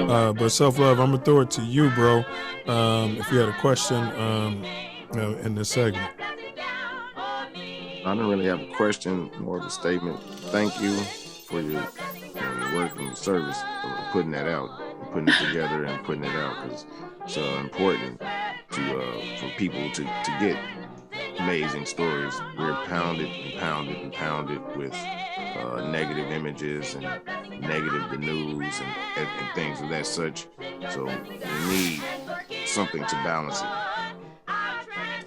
But self-love, I'm gonna throw it to you, bro. If you had a question in this segment. I don't really have a question, more of a statement. Thank you for your work and your service, for putting that out, putting it together and putting it out, because it's important for people to get amazing stories. We're pounded and pounded and pounded with negative images and negative the news and things of that such. So we need something to balance it.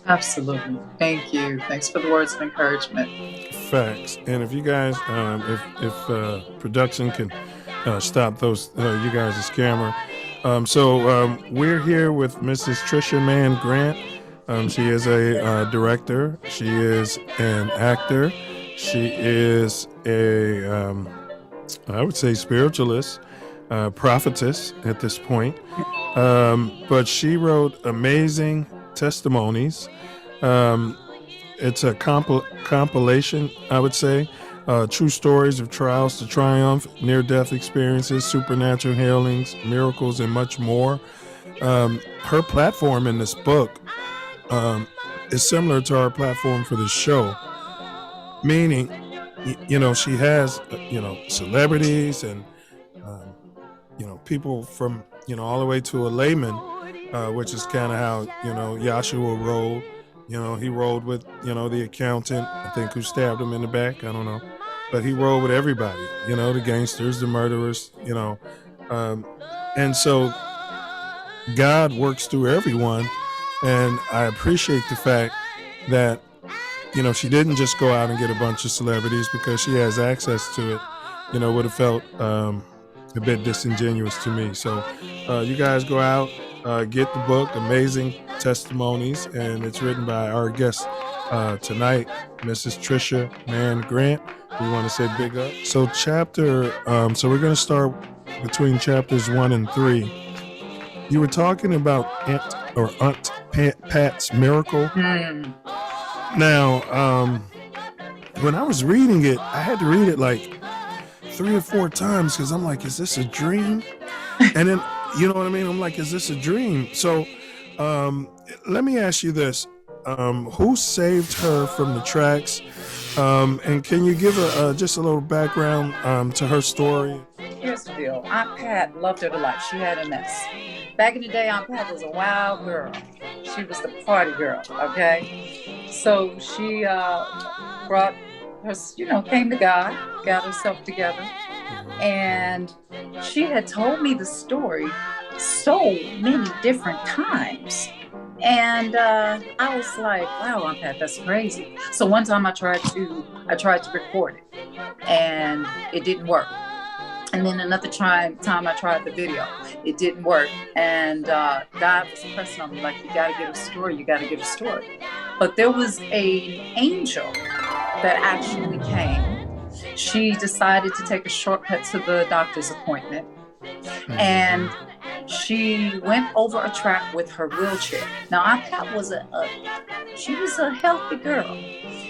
Absolutely. Thank you. Thanks for the words of encouragement. Facts. And if you guys, if production can stop those, you guys' camera. So we're here with Mrs. Trisha Mann-Grant. She is a director. She is an actor. She is a, I would say, spiritualist, prophetess at this point. But she wrote amazing testimonies. It's a compilation, I would say, true stories of trials to triumph, near-death experiences, supernatural healings, miracles, and much more. Her platform in this book is similar to our platform for this show, meaning, she has, celebrities and, people from, all the way to a layman, which is kind of how, Yahshua rolled. He rolled with, the accountant, I think, who stabbed him in the back. I don't know. But he rolled with everybody, the gangsters, the murderers, and so God works through everyone. And I appreciate the fact that, she didn't just go out and get a bunch of celebrities because she has access to it. Would have felt a bit disingenuous to me. So you guys go out, get the book, Amazing Testimonies, and it's written by our guest tonight, Mrs. Trisha Mann-Grant. We want to say big up. So so we're going to start between chapters 1 and 3. You were talking about Aunt Pat's miracle. Now, when I was reading it, I had to read it like 3 or 4 times because I'm like, is this a dream? And then, you know what I mean? I'm like, is this a dream? So let me ask you this. Who saved her from the tracks? And can you give just a little background to her story? Here's the deal. Aunt Pat loved her to life. She had a mess. Back in the day, Aunt Pat was a wild girl. She was the party girl, okay? So she brought her, came to God, got herself together. And she had told me the story so many different times. And I was like, wow, Aunt Pat, that's crazy. So one time I tried to record it and it didn't work. And then another time I tried the video, it didn't work. And God was pressing on me like, you got to get a story, you got to get a story. But there was an angel that actually came. She decided to take a shortcut to the doctor's appointment. And she went over a track with her wheelchair. Now, Aunt Pat was she was a healthy girl.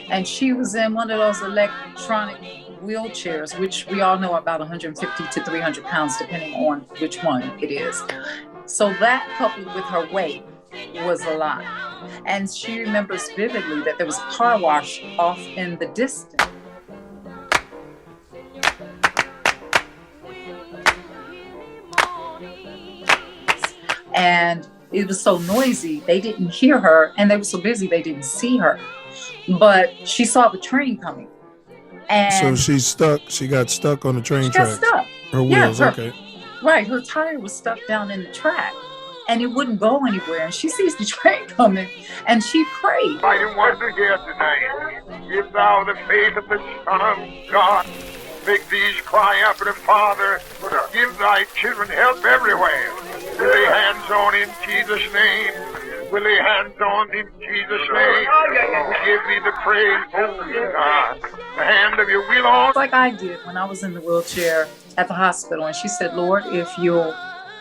And she was in one of those electronic wheelchairs, which we all know are about 150 to 300 pounds, depending on which one it is. So that, coupled with her weight, was a lot. And she remembers vividly that there was a car wash off in the distance. And it was so noisy, they didn't hear her, and they were so busy, they didn't see her. But she saw the train coming. And so she got stuck on the train tracks. Got stuck. Her wheels, okay. Right, her tire was stuck down in the track, and it wouldn't go anywhere. And she sees the train coming, and she prayed. Mighty wonder here tonight, give thou the faith of the Son of God. Make these cry after the Father. Give thy children help everywhere. Will lay hands on in Jesus' name. Will lay hands on in Jesus' name. We give thee the praise, oh God. The hand of your will on. Like I did when I was in the wheelchair at the hospital. And she said, Lord, if you'll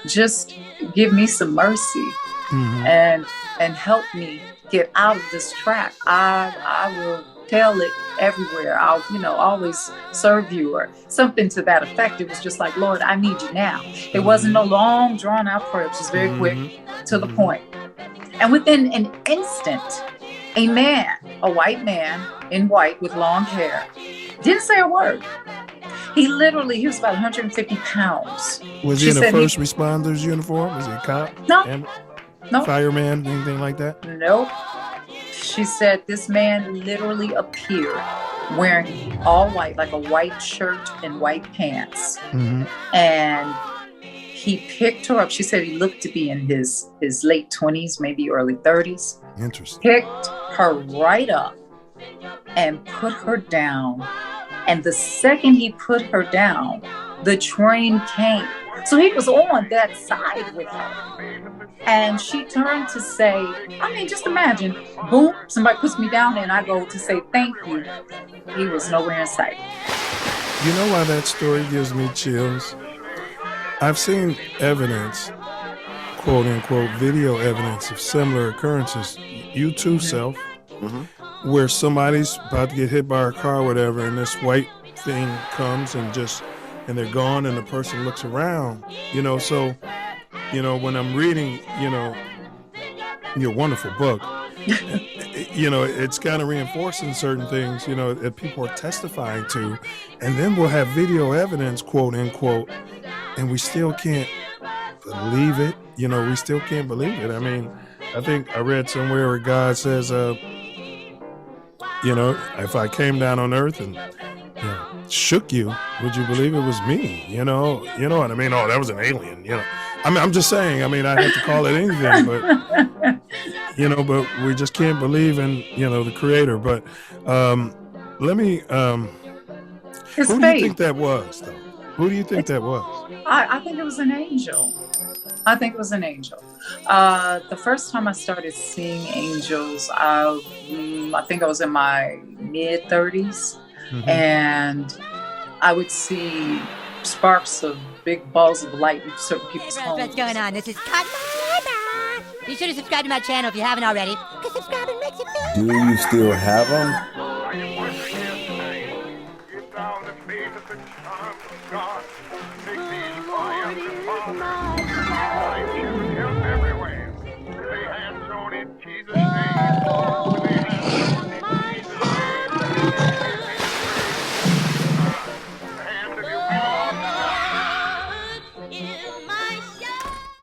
just give me some mercy and help me get out of this track. I will tell it everywhere. I'll, always serve you, or something to that effect. It was just like, Lord, I need you now. It wasn't no long drawn out prayer. It was just very quick, to the point. And within an instant, a man, a white man in white with long hair, didn't say a word. He was about 150 pounds. Was he in a first responder's uniform? Was he a cop? No. No. Fireman, anything like that? Nope. She said this man literally appeared wearing all white, like a white shirt and white pants. And he picked her up. She said he looked to be in his late 20s, maybe early 30s. Interesting. Picked her right up and put her down. And the second he put her down, the train came. So he was on that side with her. And she turned to say, just imagine, boom, somebody puts me down and I go to say thank you. He was nowhere in sight. You know why that story gives me chills? I've seen evidence, quote unquote, video evidence of similar occurrences. You too, self, where somebody's about to get hit by a car or whatever, and this white thing comes and they're gone, and the person looks around, so, when I'm reading, your wonderful book, it's kind of reinforcing certain things, that people are testifying to, and then we'll have video evidence, quote unquote, and we still can't believe it. We still can't believe it. I think I read somewhere where God says, if I came down on earth and shook you, would you believe it was me? You know what I mean? Oh, that was an alien. I'm just saying. I have to call it anything, but but we just can't believe in the Creator. But let me. Who do you think that was, though? Who do you think that was? I think it was an angel. The first time I started seeing angels, I think I was in my mid-30s, and I would see sparks of big balls of light in certain people's homes. What's going on? This is Be sure to subscribe to my channel if you haven't already, because subscribing makes you feel. Do you still have them?